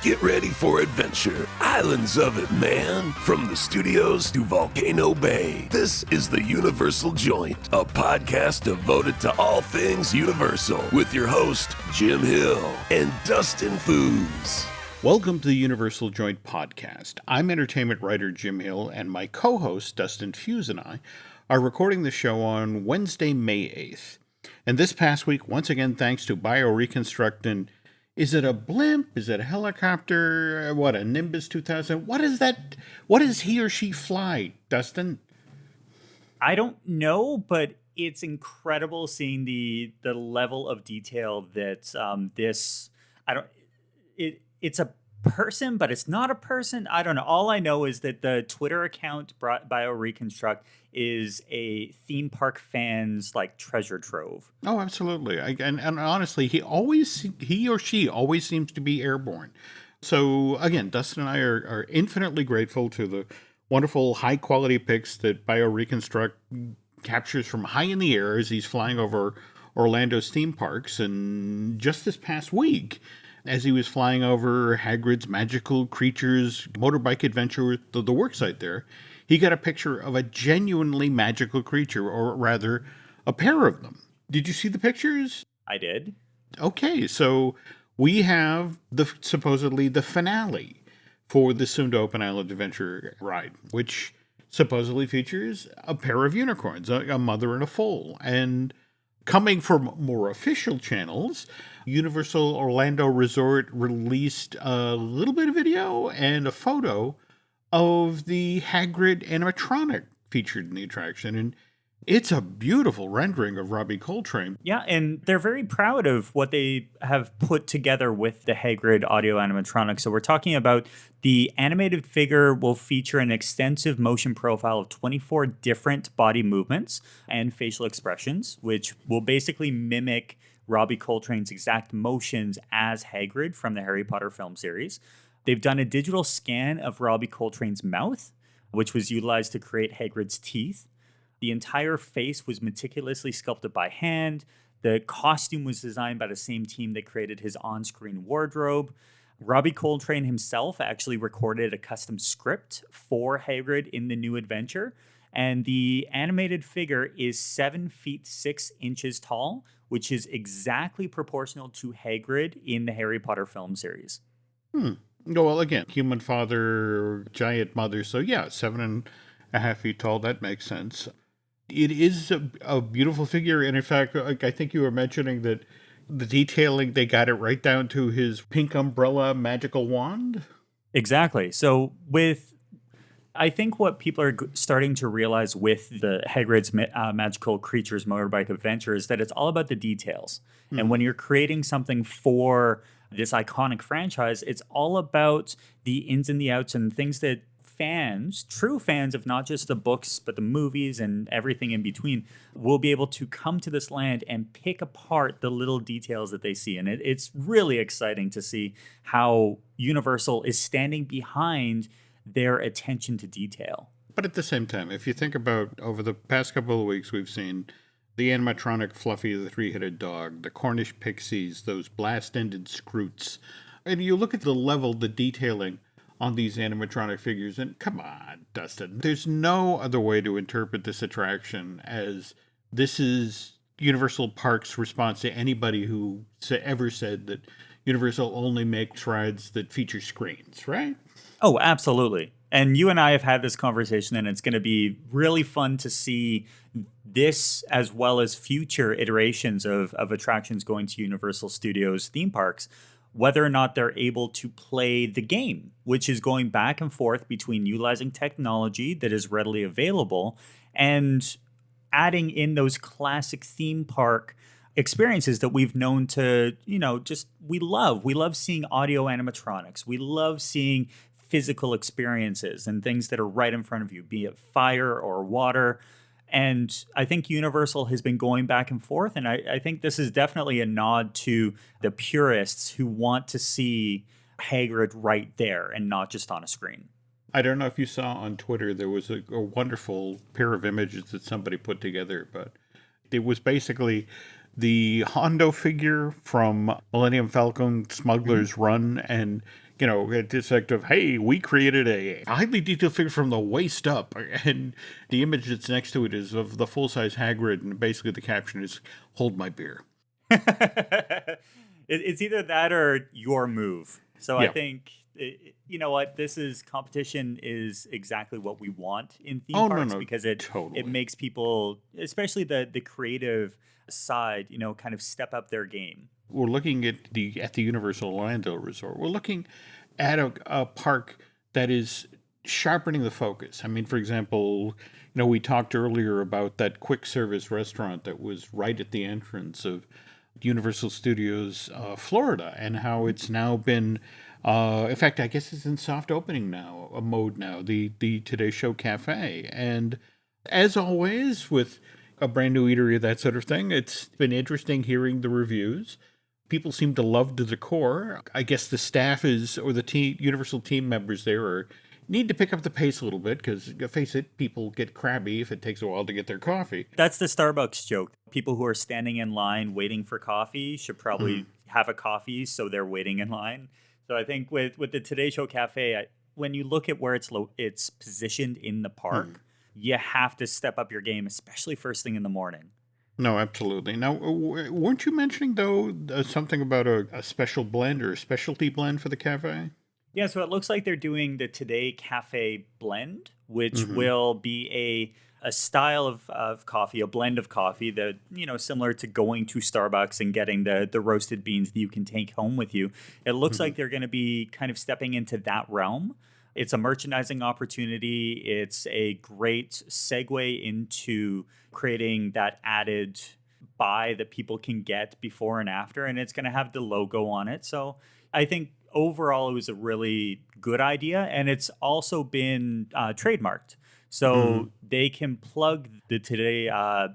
Get ready for adventure. Islands of it, man. From the studios to Volcano Bay. This is the Universal Joint, a podcast devoted to all things Universal with your host, Jim Hill and Dustin Fuhs. Welcome to the Universal Joint podcast. I'm entertainment writer Jim Hill, and my co-host, Dustin Fuhs, and I are recording the show on Wednesday, May 8th. And this past week, once again, thanks to BioReconstruct and is it a blimp? Is it a helicopter? What, a Nimbus 2000? What is that? What does he or she fly, Dustin? I don't know, but it's incredible seeing the level of detail that it's a person, but it's not a person. I don't know. All I know is that the Twitter account brought BioReconstruct is a theme park fan's like treasure trove. Oh, absolutely. And honestly, he or she always seems to be airborne. So again, Dustin and I are infinitely grateful to the wonderful high quality pics that BioReconstruct captures from high in the air as he's flying over Orlando's theme parks. And just this past week, as he was flying over Hagrid's Magical Creatures Motorbike Adventure, the worksite there, he got a picture of a genuinely magical creature, or rather, a pair of them. Did you see the pictures? I did. Okay, so we have supposedly the finale for the soon-to-open Island Adventure ride, which supposedly features a pair of unicorns, a mother and a foal. And coming from more official channels, Universal Orlando Resort released a little bit of video and a photo of the Hagrid animatronic featured in the attraction. And it's a beautiful rendering of Robbie Coltrane. Yeah, and they're very proud of what they have put together with the Hagrid audio animatronic. So we're talking about the animated figure will feature an extensive motion profile of 24 different body movements and facial expressions, which will basically mimic Robbie Coltrane's exact motions as Hagrid from the Harry Potter film series. They've done a digital scan of Robbie Coltrane's mouth, which was utilized to create Hagrid's teeth. The entire face was meticulously sculpted by hand. The costume was designed by the same team that created his on-screen wardrobe. Robbie Coltrane himself actually recorded a custom script for Hagrid in the new adventure. And the animated figure is 7 feet 6 inches tall, which is exactly proportional to Hagrid in the Harry Potter film series. Well, again, human father, giant mother. So yeah, 7.5 feet tall. That makes sense. It is a beautiful figure. And in fact, I think you were mentioning that the detailing, they got it right down to his pink umbrella magical wand. Exactly. So I think what people are starting to realize with the Hagrid's Magical Creatures Motorbike Adventure is that it's all about the details. And when you're creating something for this iconic franchise, it's all about the ins and the outs and things that fans, true fans of not just the books, but the movies and everything in between, will be able to come to this land and pick apart the little details that they see. And it's really exciting to see how Universal is standing behind their attention to detail. But at the same time, if you think about over the past couple of weeks, we've seen the animatronic Fluffy the three-headed dog, the Cornish pixies, those blast-ended Scroots. And you look at the level, the detailing on these animatronic figures, and come on, Dustin, there's no other way to interpret this attraction as this is Universal Parks' response to anybody who ever said that Universal only makes rides that feature screens, right? Oh, absolutely. And you and I have had this conversation, and it's going to be really fun to see this as well as future iterations of attractions going to Universal Studios theme parks, whether or not they're able to play the game, which is going back and forth between utilizing technology that is readily available and adding in those classic theme park experiences that we've known to, we love. We love seeing audio animatronics. We love seeing physical experiences and things that are right in front of you, be it fire or water. And I think Universal has been going back and forth. And I think this is definitely a nod to the purists who want to see Hagrid right there and not just on a screen. I don't know if you saw on Twitter, there was a wonderful pair of images that somebody put together, but it was basically the Hondo figure from Millennium Falcon Smuggler's Run, and it's like, hey, we created a highly detailed figure from the waist up, and the image that's next to it is of the full-size Hagrid, and basically the caption is, hold my beer. It's either that or your move. So Yeah. I think, you know what, competition is exactly what we want in theme Oh, parks no, because totally. it makes people, especially the creative side, kind of step up their game. We're looking at the Universal Orlando Resort. We're looking at a park that is sharpening the focus. I mean, for example, we talked earlier about that quick service restaurant that was right at the entrance of Universal Studios Florida, and how it's now been, in fact, I guess it's in soft opening mode now, the Today Show Cafe. And as always, with a brand new eatery, that sort of thing, it's been interesting hearing the reviews. People seem to love the decor. I guess the staff or the Universal team members there need to pick up the pace a little bit because, face it, people get crabby if it takes a while to get their coffee. That's the Starbucks joke. People who are standing in line waiting for coffee should probably have a coffee, so they're waiting in line. So I think with the Today Show Cafe, when you look at where it's positioned in the park, you have to step up your game, especially first thing in the morning. No, absolutely. Now, weren't you mentioning, though, something about a special blend or a specialty blend for the cafe? Yeah, so it looks like they're doing the Today Cafe blend, which will be a style of coffee, a blend of coffee that, similar to going to Starbucks and getting the roasted beans that you can take home with you. It looks like they're going to be kind of stepping into that realm. It's a merchandising opportunity. It's a great segue into creating that added buy that people can get before and after, and it's going to have the logo on it. So I think overall it was a really good idea, and it's also been trademarked. So they can plug the Today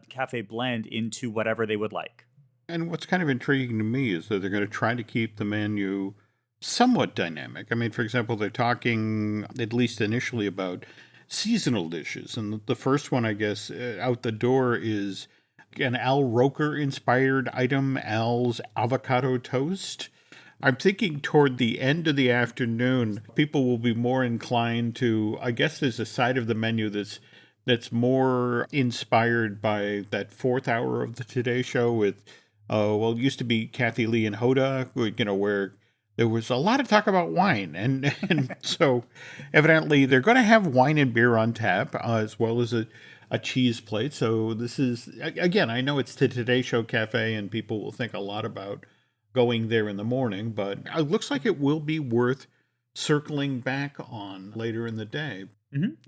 Cafe blend into whatever they would like. And what's kind of intriguing to me is that they're going to try to keep the menu somewhat dynamic. I mean, for example, they're talking, at least initially, about seasonal dishes. And the first one, I guess, out the door is an Al Roker-inspired item, Al's Avocado Toast. I'm thinking toward the end of the afternoon, people will be more inclined to, I guess there's a side of the menu that's more inspired by that fourth hour of the Today Show with, it used to be Kathy Lee and Hoda, where there was a lot of talk about wine. And so evidently they're going to have wine and beer on tap, as well as a cheese plate. So this is, again, I know it's the Today Show Cafe and people will think a lot about going there in the morning, but it looks like it will be worth circling back on later in the day.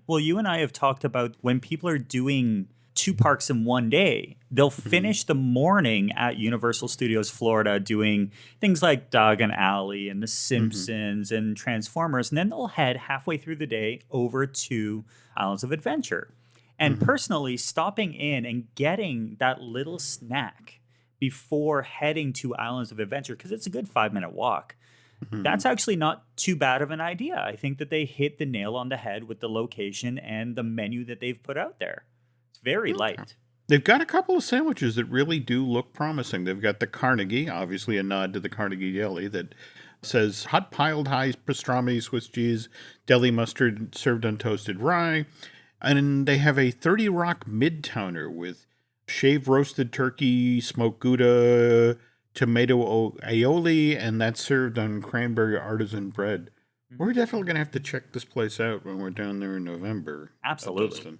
Well, you and I have talked about when people are doing 2 parks in one day, they'll finish the morning at Universal Studios Florida doing things like Diagon Alley and The Simpsons and Transformers, and then they'll head halfway through the day over to Islands of Adventure. And personally, stopping in and getting that little snack before heading to Islands of Adventure, because it's a good 5-minute walk, that's actually not too bad of an idea. I think that they hit the nail on the head with the location and the menu that they've put out there. It's very light. They've got a couple of sandwiches that really do look promising. They've got the Carnegie, obviously a nod to the Carnegie Deli, that says hot piled high pastrami, Swiss cheese, deli mustard served on toasted rye. And they have a 30 Rock Midtowner with shaved roasted turkey, smoked Gouda, tomato aioli, and that's served on cranberry artisan bread. We're definitely going to have to check this place out when we're down there in November. Absolutely.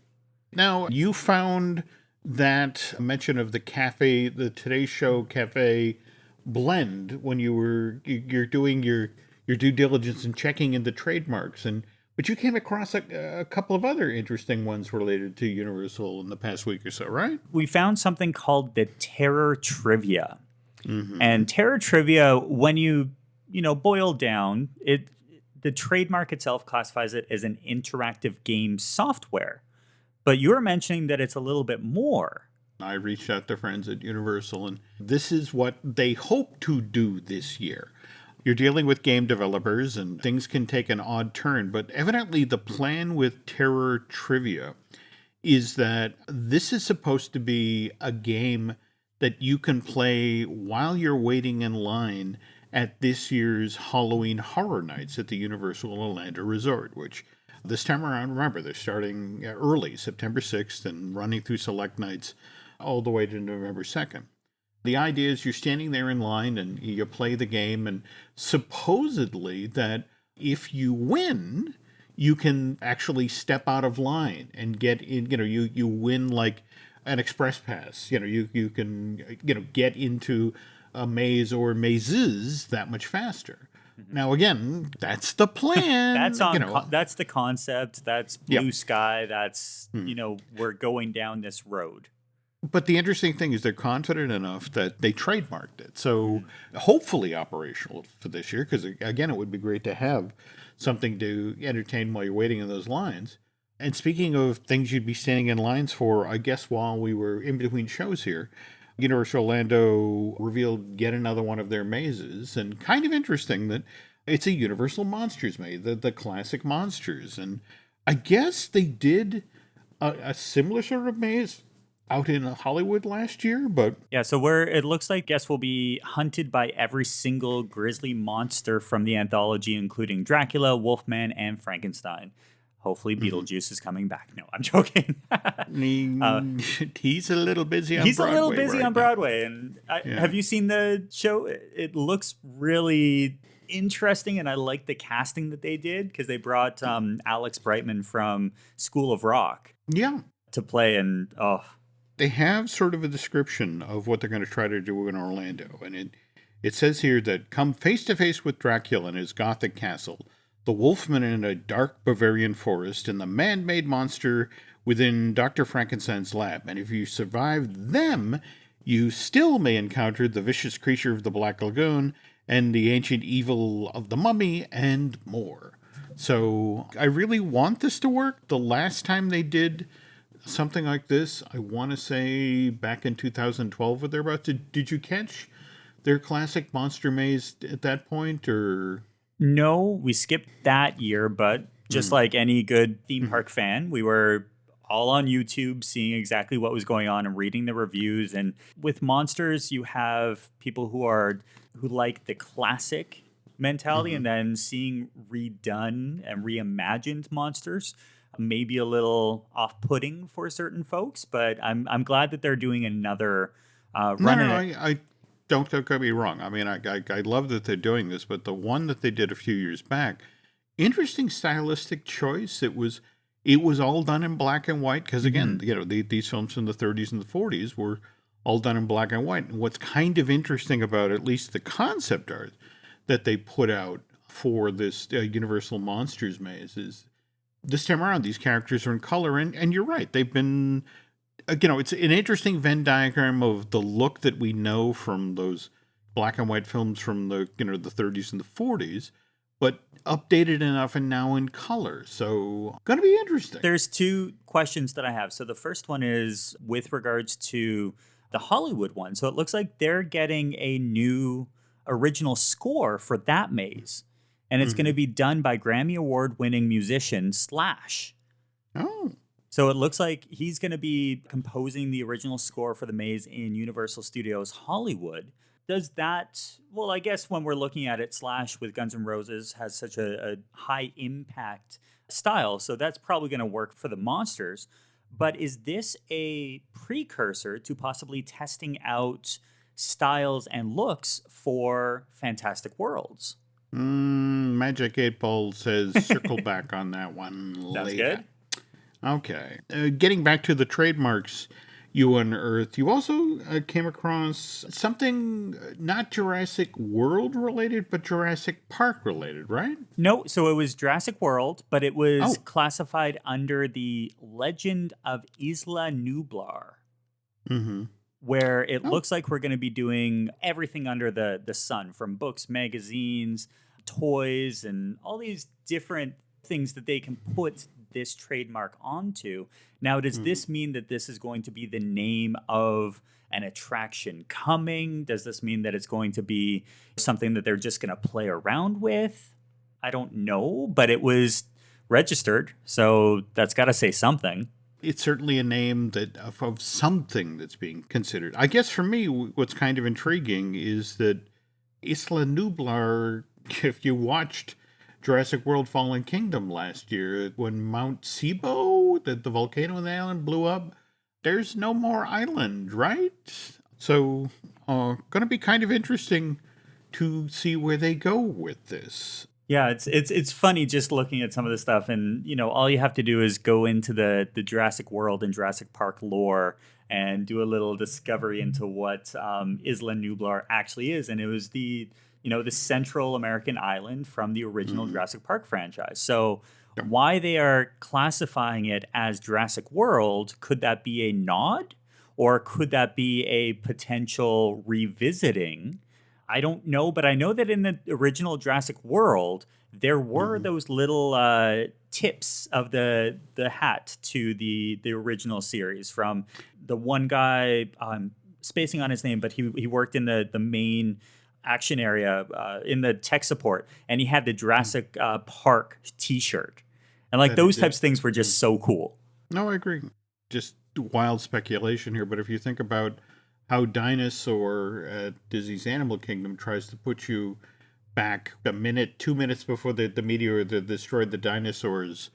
Now, you found that mention of the cafe, the Today Show Cafe blend when you're doing your due diligence and checking in the trademarks, but you came across a couple of other interesting ones related to Universal in the past week or so, right? We found something called the Terror Trivia. And Terror Trivia, when you boil down, the trademark itself classifies it as an interactive game software. But you're mentioning that it's a little bit more. I reached out to friends at Universal, and this is what they hope to do this year. You're dealing with game developers, and things can take an odd turn, but evidently the plan with Terror Trivia is that this is supposed to be a game that you can play while you're waiting in line at this year's Halloween Horror Nights at the Universal Orlando Resort, which this time around, remember, they're starting early, September 6th, and running through select nights all the way to November 2nd. The idea is you're standing there in line and you play the game, and supposedly that if you win, you can actually step out of line and get in, you win like an express pass. You can, get into a maze or mazes that much faster. Now, again, that's the plan. That's the concept. That's blue sky. That's, we're going down this road. But the interesting thing is they're confident enough that they trademarked it. So hopefully operational for this year, because, again, it would be great to have something to entertain while you're waiting in those lines. And speaking of things you'd be standing in lines for, I guess while we were in between shows here, Universal Orlando revealed yet another one of their mazes, and kind of interesting that it's a Universal Monsters maze, the classic monsters. And I guess they did a similar sort of maze out in Hollywood last year, but... Yeah, so it looks like guests will be hunted by every single grisly monster from the anthology, including Dracula, Wolfman, and Frankenstein. Hopefully Beetlejuice is coming back. No, I'm joking. He's a little busy on Broadway. He's a little busy right on Broadway. And have you seen the show? It looks really interesting, and I like the casting that they did, because they brought Alex Brightman from School of Rock to play, and they have sort of a description of what they're going to try to do in Orlando. And it says here that come face to face with Dracula in his Gothic castle, the Wolfman in a dark Bavarian forest, and the man-made monster within Dr. Frankenstein's lab. And if you survive them, you still may encounter the vicious creature of the Black Lagoon and the ancient evil of the mummy and more. So I really want this to work. The last time they did something like this, I want to say back in 2012 or thereabouts. Did you catch their classic monster maze at that point, or... No, we skipped that year, but just like any good theme park fan, we were all on YouTube seeing exactly what was going on and reading the reviews. And with monsters, you have people who like the classic mentality, and then seeing redone and reimagined monsters maybe a little off-putting for certain folks. But I'm glad that they're doing another run. I don't get me wrong. I mean, I love that they're doing this, but the one that they did a few years back, interesting stylistic choice. It was all done in black and white, because again, these films in the 30s and the 40s were all done in black and white. And what's kind of interesting about at least the concept art that they put out for this Universal Monsters maze is this time around these characters are in color, and you're right, they've been. It's an interesting Venn diagram of the look that we know from those black and white films from the the 30s and the 40s, but updated enough and now in color. So, going to be interesting. There's two questions that I have. So the first one is with regards to the Hollywood one. So it looks like they're getting a new original score for that maze, and it's going to be done by Grammy Award-winning musician Slash. Oh. So it looks like he's going to be composing the original score for the maze in Universal Studios Hollywood. Does that, well, I guess when we're looking at it, Slash with Guns N' Roses has such a high impact style, so that's probably going to work for the monsters. But is this a precursor to possibly testing out styles and looks for Fantastic Worlds? Magic 8 Ball says circle back on that one later. That's good. Okay. Getting back to the trademarks you unearthed, you also came across something not Jurassic World related, but Jurassic Park related, right? No, so it was Jurassic World, but it was classified under the Legend of Isla Nublar, where it looks like we're going to be doing everything under the sun, from books, magazines, toys, and all these different things that they can put this trademark onto. Now, does this mean that this is going to be the name of an attraction coming? Does this mean that it's going to be something that they're just going to play around with? I don't know, but it was registered, so that's got to say something. it's certainly a name that of something that's being considered. I guess for me, what's kind of intriguing is that Isla Nublar, if you watched Jurassic World Fallen Kingdom last year, when Mount Sibo, the volcano on the island, blew up, there's no more island, right? So, going to be kind of interesting to see where they go with this. Yeah, it's funny just looking at some of the stuff, and all you have to do is go into the Jurassic World and Jurassic Park lore and do a little discovery into what Isla Nublar actually is, and it was the Central American island from the original Jurassic Park franchise. So why they are classifying it as Jurassic World, could that be a nod, or could that be a potential revisiting? I don't know, but I know that in the original Jurassic World, there were those little tips of the hat to the original series from the one guy, I'm spacing on his name, but he worked in the main action area in the tech support, and he had the Jurassic Park t-shirt. And those types of things were just so cool. No, I agree. Just wild speculation here, but if you think about how Dinosaur at Disney's Animal Kingdom tries to put you back 2 minutes before the meteor that destroyed the dinosaurs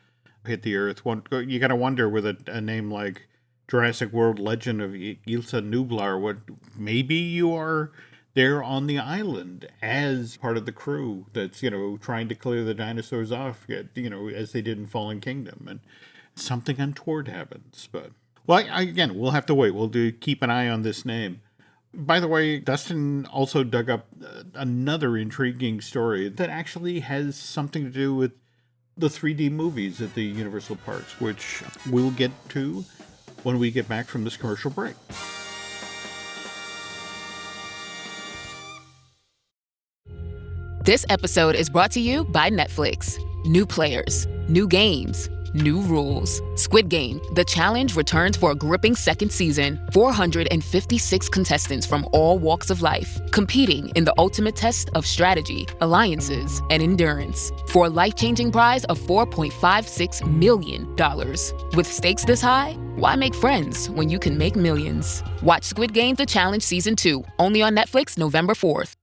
hit the Earth. You got to wonder with a name like Jurassic World Legend of Isla Nublar, what maybe you are there on the island as part of the crew that's trying to clear the dinosaurs off, as they did in Fallen Kingdom, and something untoward happens, but. Well, again, we'll have to wait. We'll keep an eye on this name. By the way, Dustin also dug up another intriguing story that actually has something to do with the 3D movies at the Universal Parks, which we'll get to when we get back from this commercial break. This episode is brought to you by Netflix. New players, new games, new rules. Squid Game, The Challenge returns for a gripping second season. 456 contestants from all walks of life, competing in the ultimate test of strategy, alliances, and endurance. For a life-changing prize of $4.56 million. With stakes this high, why make friends when you can make millions? Watch Squid Game, The Challenge Season 2, only on Netflix November 4th.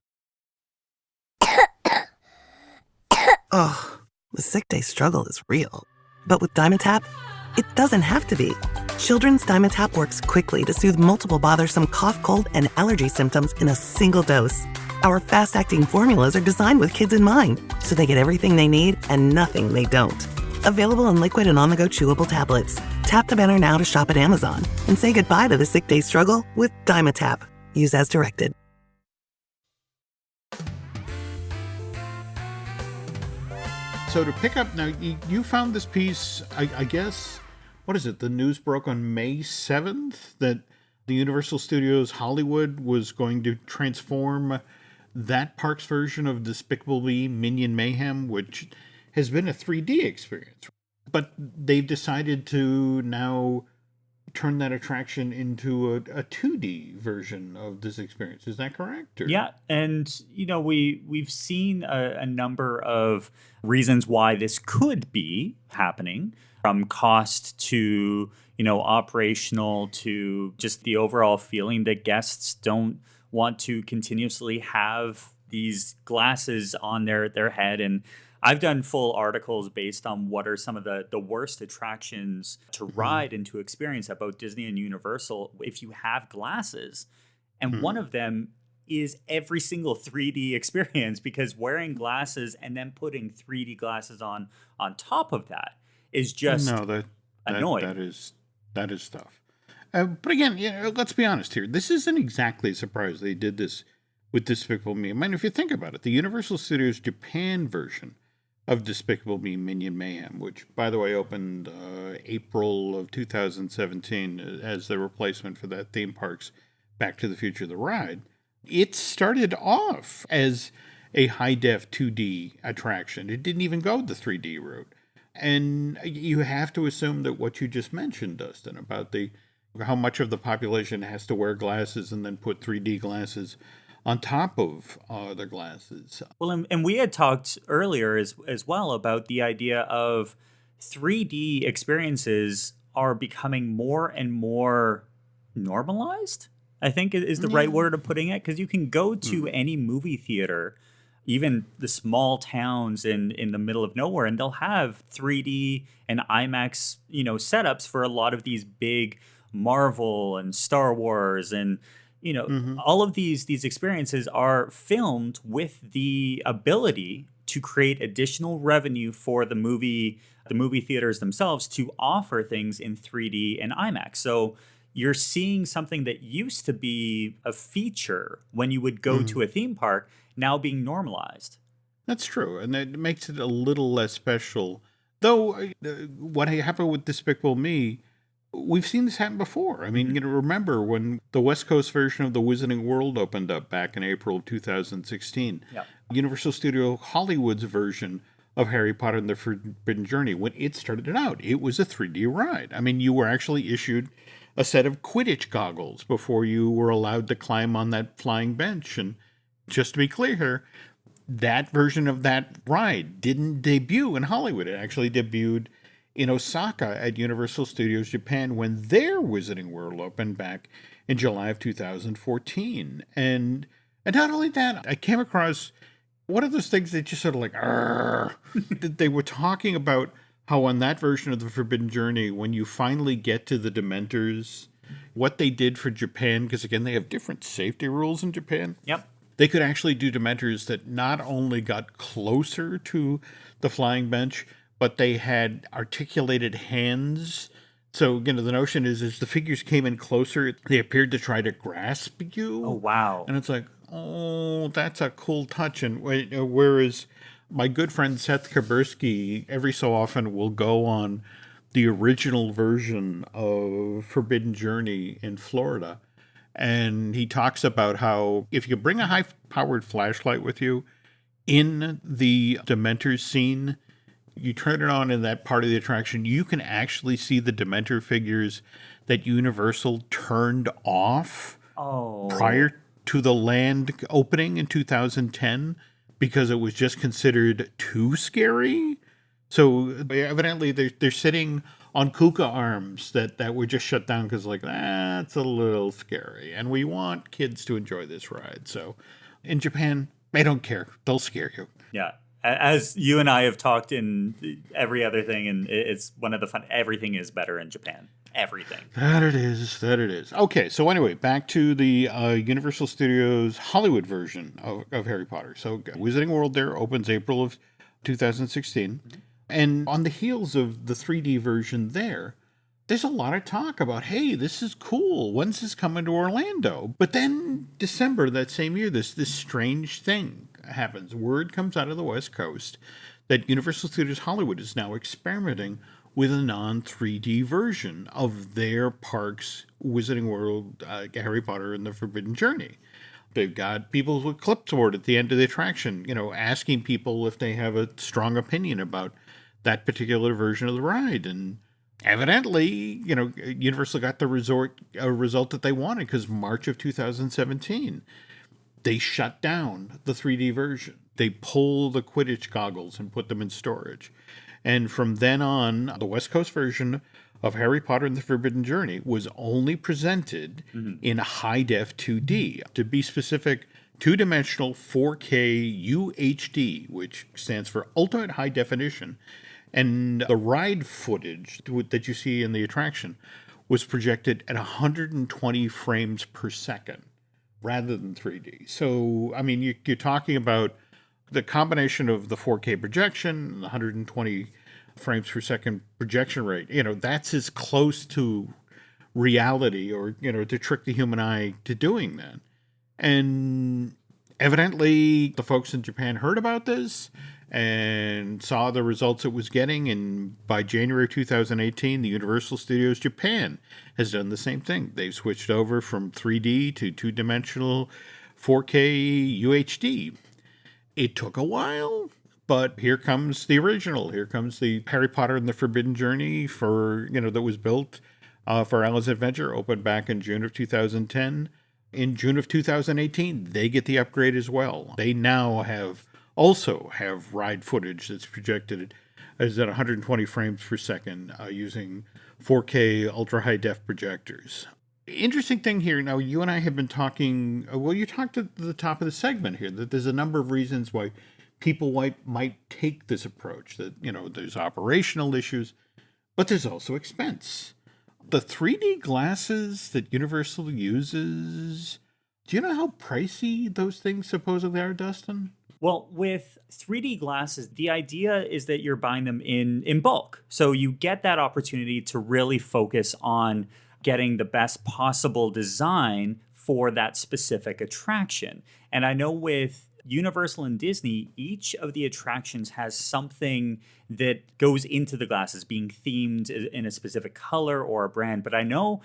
Oh, the sick day struggle is real. But with Dimetapp, it doesn't have to be. Children's Dimetapp works quickly to soothe multiple bothersome cough, cold, and allergy symptoms in a single dose. Our fast-acting formulas are designed with kids in mind, so they get everything they need and nothing they don't. Available in liquid and on-the-go chewable tablets. Tap the banner now to shop at Amazon and say goodbye to the sick day struggle with Dimetapp. Use as directed. So to pick up, now you found this piece, I guess, what is it? The news broke on May 7th that the Universal Studios Hollywood was going to transform that park's version of Despicable Me Minion Mayhem, which has been a 3D experience. But they've decided to now turn that attraction into a 2D version of this experience. Is that correct? Or? Yeah, and we've seen a number of reasons why this could be happening, from cost to operational to just the overall feeling that guests don't want to continuously have these glasses on their head. And I've done full articles based on what are some of the worst attractions to ride and to experience at both Disney and Universal if you have glasses. And one of them is every single 3D experience, because wearing glasses and then putting 3D glasses on top of that is just annoying. That is tough. But again, let's be honest here. This isn't exactly a surprise they did this with Despicable Me. I mean, if you think about it, the Universal Studios Japan version of Despicable Me Minion Mayhem, which, by the way, opened April of 2017 as the replacement for that theme park's Back to the Future the ride, it started off as a high-def 2D attraction. It didn't even go the 3D route. And you have to assume that what you just mentioned, Dustin, about how much of the population has to wear glasses and then put 3D glasses on top of the glasses. Well, and we had talked earlier as well about the idea of 3D experiences are becoming more and more normalized, I think is the right word of putting it. Because you can go to any movie theater, even the small towns in the middle of nowhere, and they'll have 3D and IMAX, setups for a lot of these big Marvel and Star Wars and all of these experiences are filmed with the ability to create additional revenue for the movie theaters themselves to offer things in 3D and IMAX. So you're seeing something that used to be a feature when you would go to a theme park now being normalized. That's true, and that makes it a little less special. Though, what happened with Despicable Me, we've seen this happen before. I mean, remember when the West Coast version of the Wizarding World opened up back in April of 2016? Yep. Universal Studio Hollywood's version of Harry Potter and the Forbidden Journey, when it started out, it was a 3D ride. I mean, you were actually issued a set of Quidditch goggles before you were allowed to climb on that flying bench. And just to be clear here, that version of that ride didn't debut in Hollywood. It actually debuted in Osaka at Universal Studios Japan when their Wizarding World opened back in July of 2014. And not only that, I came across one of those things that just sort of like, they were talking about how on that version of the Forbidden Journey, when you finally get to the Dementors, what they did for Japan, because again, they have different safety rules in Japan. Yep. They could actually do Dementors that not only got closer to the flying bench, but they had articulated hands. So, the notion is as the figures came in closer, they appeared to try to grasp you. Oh, wow. And it's like, oh, that's a cool touch. And whereas my good friend Seth Kabursky every so often will go on the original version of Forbidden Journey in Florida, and he talks about how if you bring a high-powered flashlight with you in the Dementors scene, you turn it on in that part of the attraction, you can actually see the Dementor figures that Universal turned off prior to the land opening in 2010 because it was just considered too scary. So evidently they're sitting on Kuka arms that were just shut down because that's a little scary. And we want kids to enjoy this ride. So in Japan, they don't care. They'll scare you. Yeah. As you and I have talked in every other thing, and it's one of the fun, everything is better in Japan. Everything. That it is. Okay, so anyway, back to the Universal Studios Hollywood version of Harry Potter. So Wizarding World there opens April of 2016. And on the heels of the 3D version there's a lot of talk about, hey, this is cool. When's this coming to Orlando? But then December that same year, this strange thing happens. Word comes out of the West Coast that Universal Studios Hollywood is now experimenting with a non-3D version of their park's Wizarding World, Harry Potter and the Forbidden Journey. They've got people with clipboard at the end of the attraction, asking people if they have a strong opinion about that particular version of the ride. And evidently, Universal got the result that they wanted, because March of 2017, they shut down the 3D version. They pulled the Quidditch goggles and put them in storage. And from then on, the West Coast version of Harry Potter and the Forbidden Journey was only presented in high-def 2D. To be specific, two-dimensional 4K UHD, which stands for Ultimate High Definition. And the ride footage that you see in the attraction was projected at 120 frames per second rather than 3D. So, I mean, you're talking about the combination of the 4K projection and the 120 frames per second projection rate. That's as close to reality, or, to trick the human eye to doing that. And evidently the folks in Japan heard about this and saw the results it was getting. And by January 2018, the Universal Studios Japan has done the same thing. They've switched over from 3D to two-dimensional 4K UHD. It took a while, but here comes the original. Here comes the Harry Potter and the Forbidden Journey that was built for Alice Adventure, opened back in June of 2010. In June of 2018, they get the upgrade as well. They now also have ride footage that's projected is at 120 frames per second using 4K ultra high def projectors. Interesting thing here. Now, you and I have been talking, well, you talked at the top of the segment here that there's a number of reasons why people might take this approach. That, there's operational issues, but there's also expense. The 3D glasses that Universal uses, do you know how pricey those things supposedly are, Dustin? Well, with 3D glasses, the idea is that you're buying them in bulk. So you get that opportunity to really focus on getting the best possible design for that specific attraction. And I know with Universal and Disney, each of the attractions has something that goes into the glasses, being themed in a specific color or a brand. But I know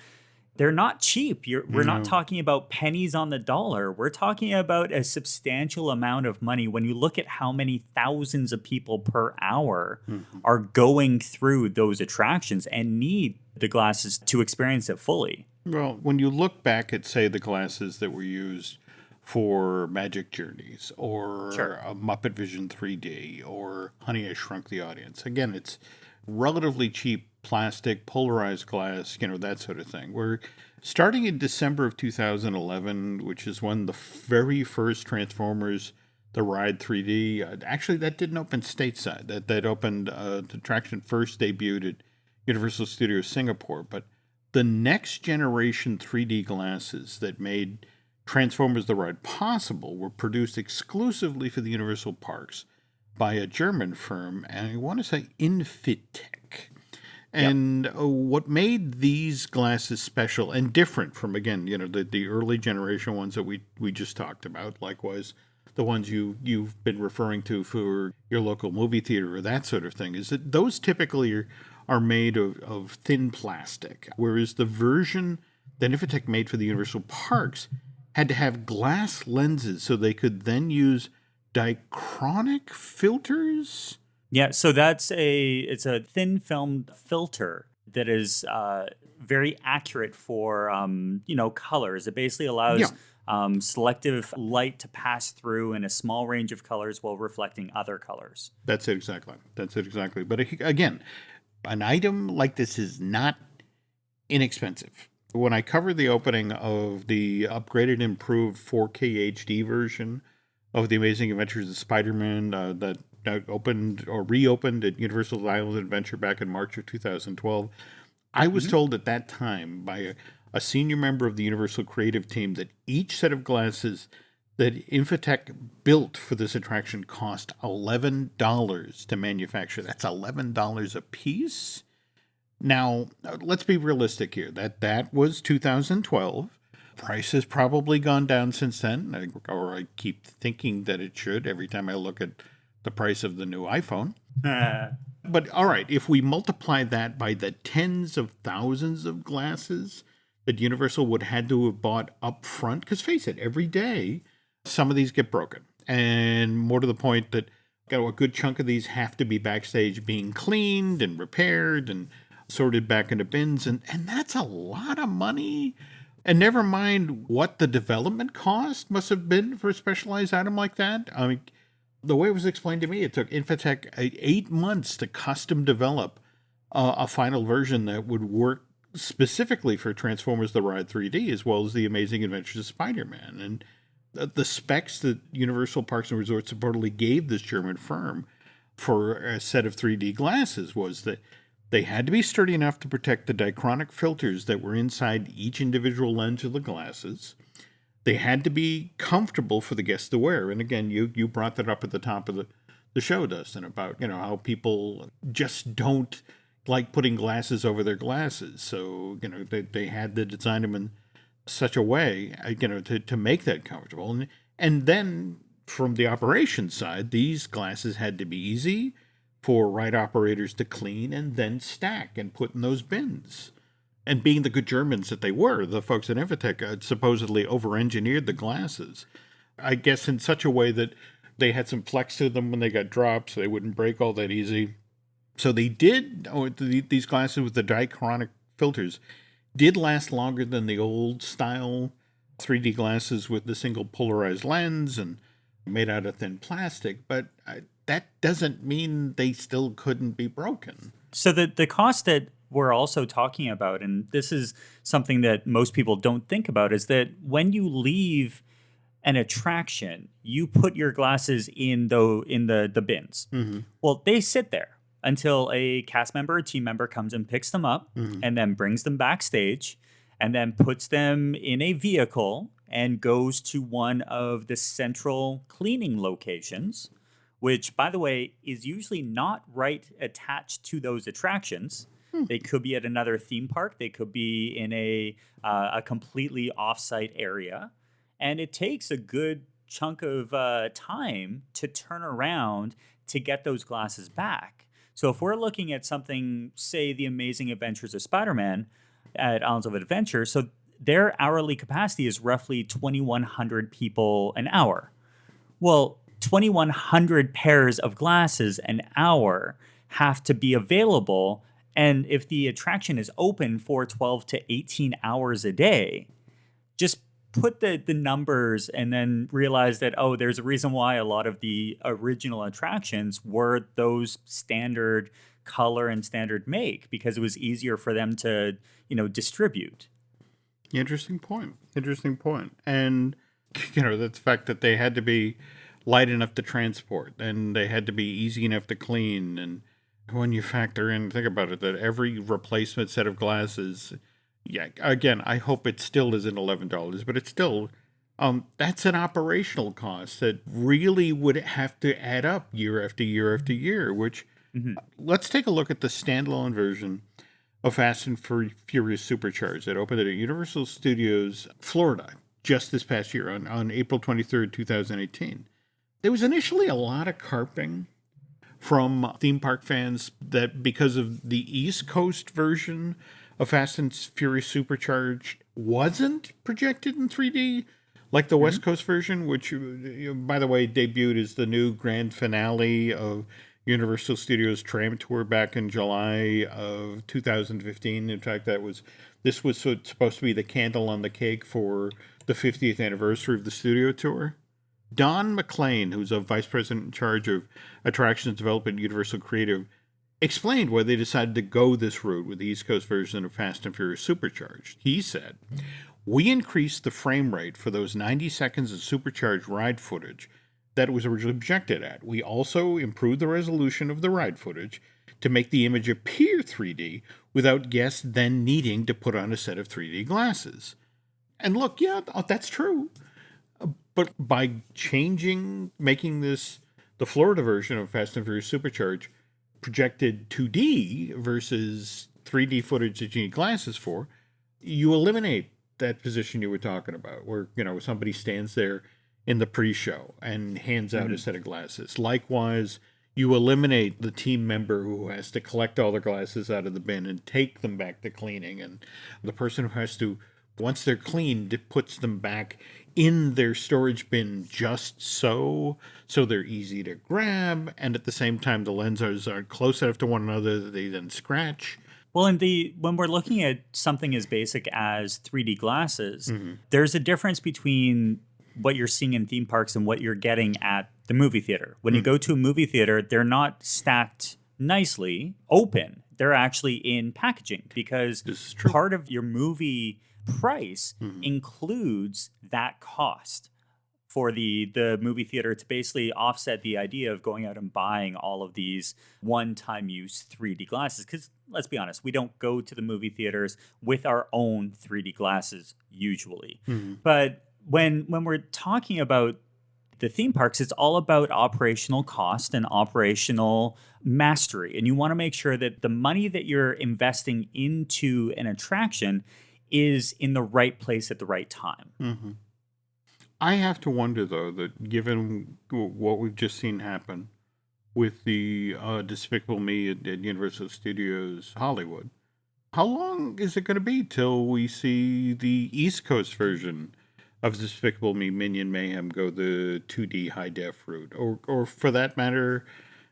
they're not cheap. We're not talking about pennies on the dollar. We're talking about a substantial amount of money when you look at how many thousands of people per hour are going through those attractions and need the glasses to experience it fully. Well, when you look back at, say, the glasses that were used for Magic Journeys or Muppet Vision 3D or Honey, I Shrunk the Audience, again, it's relatively cheap plastic, polarized glass, that sort of thing. We're starting in December of 2011, which is when the very first Transformers, the Ride 3D, actually that didn't open stateside. That opened, the attraction first debuted at Universal Studios Singapore. But the next generation 3D glasses that made Transformers the Ride possible were produced exclusively for the Universal Parks by a German firm, and I want to say Infitech. And what made these glasses special and different from, again, the early generation ones that we just talked about, likewise the ones you've been referring to for your local movie theater or that sort of thing, is that those typically are made of thin plastic, whereas the version that Infitech made for the Universal Parks had to have glass lenses so they could then use diachronic filters. Yeah, so it's a thin film filter that is very accurate for colors. It basically allows selective light to pass through in a small range of colors while reflecting other colors. That's it exactly. But again, an item like this is not inexpensive. When I covered the opening of the upgraded, improved 4K HD version of The Amazing Adventures of Spider-Man that opened or reopened at Universal's Island Adventure back in March of 2012, I was told at that time by a senior member of the Universal creative team that each set of glasses that Infitech built for this attraction cost $11 to manufacture. That's $11 a piece. Now, let's be realistic here. That was 2012. Price has probably gone down since then, or I keep thinking that it should every time I look at the price of the new iPhone. But all right, if we multiply that by the tens of thousands of glasses that Universal would had to have bought up front, because face it, every day some of these get broken. And more to the point that a good chunk of these have to be backstage being cleaned and repaired and sorted back into bins. And that's a lot of money. And never mind what the development cost must have been for a specialized item like that. I mean, the way it was explained to me, it took Infitech 8 months to custom develop a final version that would work specifically for Transformers The Ride 3D, as well as The Amazing Adventures of Spider-Man. And the specs that Universal Parks and Resorts supposedly gave this German firm for a set of 3D glasses was that they had to be sturdy enough to protect the diachronic filters that were inside each individual lens of the glasses. They had to be comfortable for the guests to wear. And again, you brought that up at the top of the show, Dustin, about how people just don't like putting glasses over their glasses. So, they had to design them in such a way, to make that comfortable. And then from the operations side, these glasses had to be easy for ride operators to clean and then stack and put in those bins. And being the good Germans that they were, the folks at Infitech supposedly over-engineered the glasses, I guess in such a way that they had some flex to them when they got dropped, so they wouldn't break all that easy. So they did, these glasses with the diachronic filters did last longer than the old style 3D glasses with the single polarized lens and made out of thin plastic. But that doesn't mean they still couldn't be broken. So the cost that we're also talking about, and this is something that most people don't think about, is that when you leave an attraction, you put your glasses in the bins. Mm-hmm. Well, they sit there until a cast member or team member comes and picks them up and then brings them backstage and then puts them in a vehicle and goes to one of the central cleaning locations, which, by the way, is usually not right attached to those attractions. They could be at another theme park. They could be in a completely off-site area. And it takes a good chunk of time to turn around to get those glasses back. So if we're looking at something, say, The Amazing Adventures of Spider-Man at Islands of Adventure, so their hourly capacity is roughly 2,100 people an hour. Well, 2,100 pairs of glasses an hour have to be available. And if the attraction is open for 12 to 18 hours a day, just put the numbers and then realize that, oh, there's a reason why a lot of the original attractions were those standard color and standard make, because it was easier for them to, distribute. Interesting point. And, the fact that they had to be light enough to transport and they had to be easy enough to clean. And when you factor in, think about it, that every replacement set of glasses, yeah, again, I hope it still isn't $11, but it's still, that's an operational cost that really would have to add up year after year after year, which, let's take a look at the standalone version of Fast and Furious Supercharged that opened at Universal Studios Florida just this past year on April 23rd, 2018. There was initially a lot of carping from theme park fans that because of the East Coast version of Fast and Furious Supercharged wasn't projected in 3D like the West Coast version, which, by the way, debuted as the new grand finale of Universal Studios Tram Tour back in July of 2015. In fact, this was supposed to be the candle on the cake for the 50th anniversary of the studio tour. Don McLean, who's a vice president in charge of attractions development at Universal Creative, explained why they decided to go this route with the East Coast version of Fast and Furious Supercharged. He said, "We increased the frame rate for those 90 seconds of supercharged ride footage that it was originally projected at. We also improved the resolution of the ride footage to make the image appear 3D without guests then needing to put on a set of 3D glasses." And look, yeah, that's true. But by making this the Florida version of Fast and Furious Supercharged projected 2D versus 3D footage that you need glasses for, you eliminate that position you were talking about where, somebody stands there in the pre-show and hands out a set of glasses. Likewise, you eliminate the team member who has to collect all the glasses out of the bin and take them back to cleaning, and the person who has to, once they're cleaned, puts them back in their storage bin just so they're easy to grab, and at the same time the lenses are close enough to one another that they then scratch. Well, when we're looking at something as basic as 3D glasses, there's a difference between what you're seeing in theme parks and what you're getting at the movie theater. When you go to a movie theater, they're not stacked nicely open. They're actually in packaging because part of your movie price includes that cost for the movie theater to basically offset the idea of going out and buying all of these one-time use 3D glasses. Because let's be honest, we don't go to the movie theaters with our own 3D glasses usually. But when we're talking about the theme parks, it's all about operational cost and operational mastery. And you want to make sure that the money that you're investing into an attraction is in the right place at the right time. I have to wonder, though, that given what we've just seen happen with the Despicable Me at Universal Studios Hollywood, how long is it going to be till we see the East Coast version of Despicable Me Minion Mayhem go the 2D high def route? Or for that matter,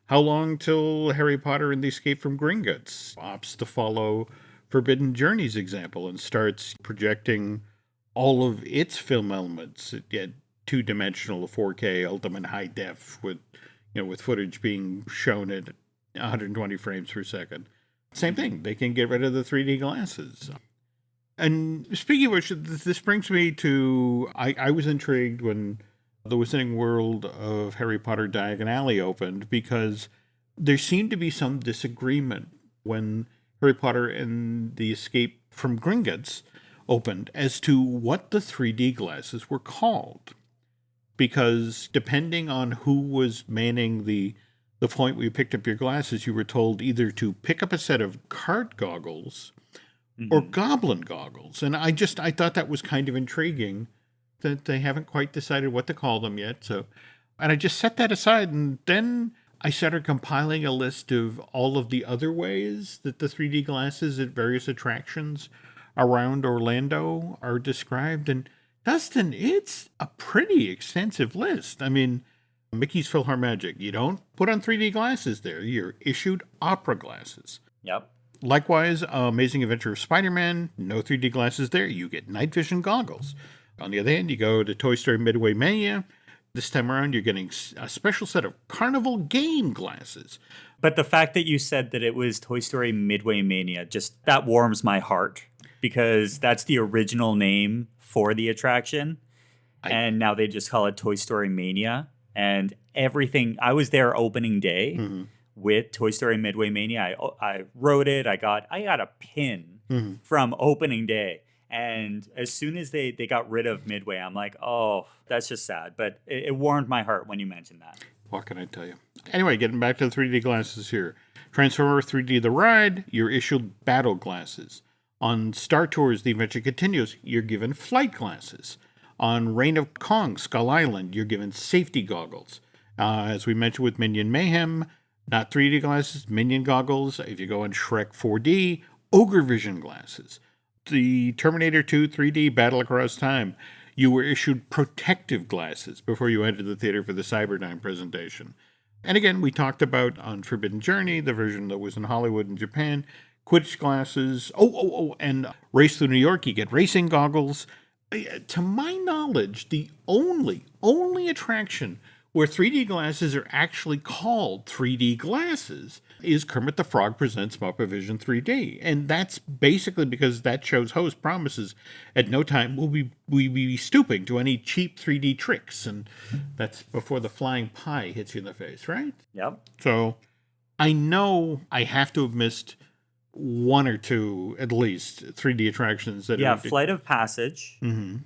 how long till Harry Potter and the Escape from Gringotts opts to follow Forbidden Journey's example and starts projecting all of its film elements at two-dimensional 4K ultimate high def with, with footage being shown at 120 frames per second. Same thing. They can get rid of the 3D glasses. And speaking of which, this brings me to, I was intrigued when the Wizarding World of Harry Potter Diagon Alley opened, because there seemed to be some disagreement when Harry Potter and the Escape from Gringotts opened as to what the 3D glasses were called. Because depending on who was manning the point where you picked up your glasses, you were told either to pick up a set of cart goggles or goblin goggles. And I thought that was kind of intriguing that they haven't quite decided what to call them yet. And I just set that aside, and then I started compiling a list of all of the other ways that the 3D glasses at various attractions around Orlando are described. And Dustin, it's a pretty extensive list. I mean, Mickey's PhilharMagic, you don't put on 3D glasses there. You're issued opera glasses. Yep. Likewise, Amazing Adventure of Spider-Man, no 3D glasses there. You get night vision goggles. On the other hand, you go to Toy Story Midway Mania. This time around, you're getting a special set of Carnival game glasses. But the fact that you said that it was Toy Story Midway Mania, just that warms my heart, because that's the original name for the attraction. And now they just call it Toy Story Mania. And everything, I was there opening day with Toy Story Midway Mania. I wrote it. I got a pin from opening day. And as soon as they got rid of Midway, I'm like, oh, that's just sad. But it warmed my heart when you mentioned that. What can I tell you? Anyway, getting back to the 3D glasses here. Transformer 3D The Ride, you're issued battle glasses. On Star Tours, The Adventure Continues, you're given flight glasses. On Reign of Kong, Skull Island, you're given safety goggles. As we mentioned with Minion Mayhem, not 3D glasses, Minion goggles. If you go on Shrek 4D, Ogre Vision glasses. The Terminator 2 3D Battle Across Time, you were issued protective glasses before you entered the theater for the Cyberdyne presentation. And again, we talked about on Forbidden Journey, the version that was in Hollywood and Japan, Quidditch glasses. And Race Through New York, you get racing goggles. To my knowledge, the only attraction where 3D glasses are actually called 3D glasses is Kermit the Frog Presents Muppet Vision 3D. And that's basically because that show's host promises at no time will we be stooping to any cheap 3D tricks. And that's before the flying pie hits you in the face, right? Yep. So I know I have to have missed one or two, at least, 3D attractions. Flight of Passage. Mm-hmm.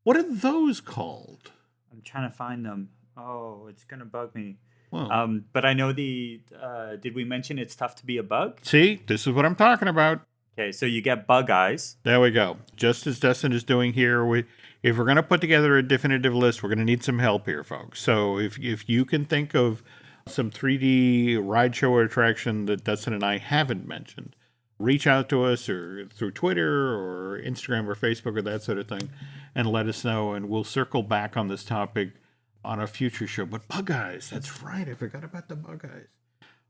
What are those called? I'm trying to find them. Oh, it's going to bug me. Well, but I know did we mention it's tough to be a bug? See, this is what I'm talking about. Okay, so you get bug eyes. There we go. Just as Dustin is doing here, if we're going to put together a definitive list, we're going to need some help here, folks. So if you can think of some 3D ride show or attraction that Dustin and I haven't mentioned, reach out to us or through Twitter or Instagram or Facebook or that sort of thing and let us know, and we'll circle back on this topic on a future show. But Bug Eyes, that's right. I forgot about the Bug Eyes.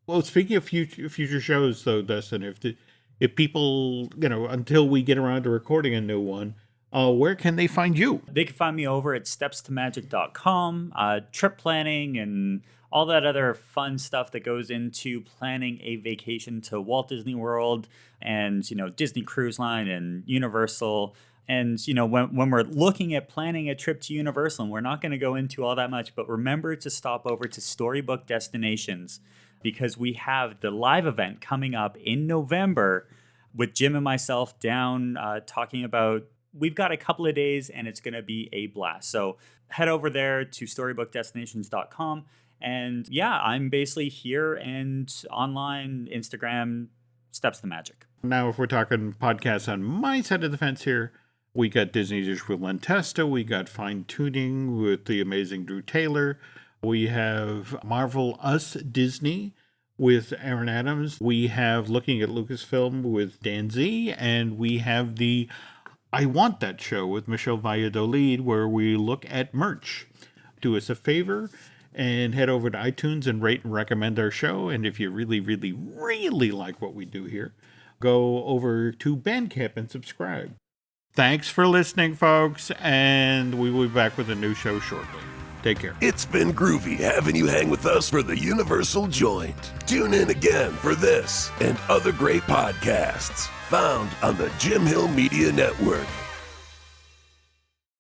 Well, speaking of future shows, though, Dustin, if people, until we get around to recording a new one, where can they find you? They can find me over at stepstomagic.com, trip planning and all that other fun stuff that goes into planning a vacation to Walt Disney World and, Disney Cruise Line and Universal. And, when we're looking at planning a trip to Universal, and we're not going to go into all that much, but remember to stop over to Storybook Destinations, because we have the live event coming up in November with Jim and myself down talking about, we've got a couple of days and it's going to be a blast. So head over there to storybookdestinations.com. And yeah, I'm basically here and online, Instagram, Steps to Magic. Now, if we're talking podcasts on my side of the fence here, we got Disney Dish with Len Testa. We got Fine Tuning with the amazing Drew Taylor. We have Marvel Us Disney with Aaron Adams. We have Looking at Lucasfilm with Dan Z. And we have the I Want That show with Michelle Valladolid, where we look at merch. Do us a favor and head over to iTunes and rate and recommend our show. And if you really, really, really like what we do here, go over to Bandcamp and subscribe. Thanks for listening, folks, and we will be back with a new show shortly. Take care. It's been groovy having you hang with us for the Universal Joint. Tune in again for this and other great podcasts found on the Jim Hill Media Network.